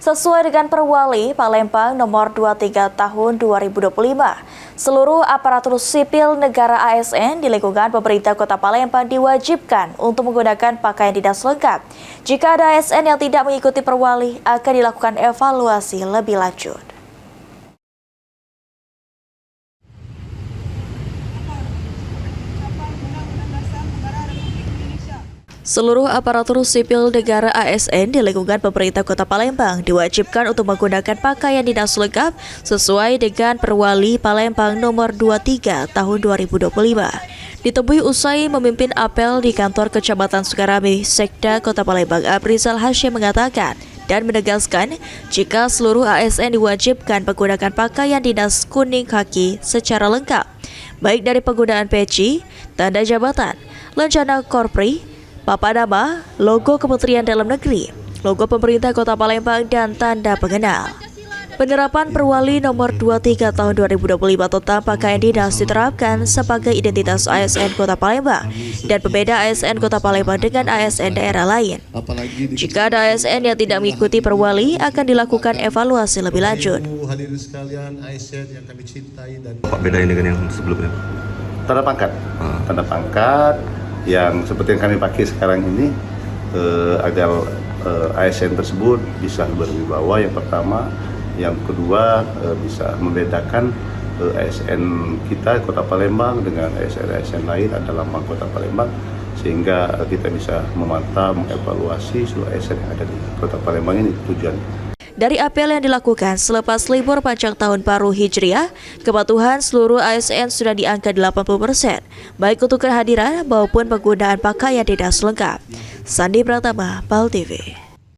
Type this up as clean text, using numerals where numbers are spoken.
Sesuai dengan Perwali Palembang nomor 23 tahun 2025, seluruh aparatur sipil negara ASN di lingkungan pemerintah Kota Palembang diwajibkan untuk menggunakan pakaian dinas lengkap. Jika ada ASN yang tidak mengikuti Perwali, akan dilakukan evaluasi lebih lanjut. Seluruh aparatur sipil negara ASN di lingkungan pemerintah Kota Palembang diwajibkan untuk menggunakan pakaian dinas lengkap sesuai dengan Perwali Palembang nomor 23 tahun 2025. Ditemui usai memimpin apel di kantor Kecamatan Sukarame, Sekda Kota Palembang, Abrizal Hashim mengatakan dan menegaskan jika seluruh ASN diwajibkan menggunakan pakaian dinas kuning kaki secara lengkap, baik dari penggunaan peci, tanda jabatan, lencana korpri, papan nama, logo Kementerian Dalam Negeri, logo pemerintah Kota Palembang, dan tanda pengenal. Penerapan Perwali nomor 23 tahun 2025 tentang pakaian dinas diterapkan sebagai identitas ASN Kota Palembang dan pembeda ASN Kota Palembang dengan ASN daerah lain. Jika ada ASN yang tidak mengikuti Perwali, akan dilakukan evaluasi lebih lanjut. Apa bedanya dengan yang sebelumnya? Tanda pangkat yang seperti yang kami pakai sekarang ini agar ASN tersebut bisa berwibawa, yang pertama. Yang kedua, bisa membedakan ASN kita Kota Palembang dengan ASN lain adalah lambang Kota Palembang, sehingga kita bisa memantau, mengevaluasi seluruh ASN yang ada di Kota Palembang ini. Tujuan dari apel yang dilakukan selepas libur panjang tahun baru Hijriah, kepatuhan seluruh ASN sudah di angka 80%, baik untuk kehadiran maupun penggunaan pakaian dinas lengkap. Sandi Pratama, PAL TV.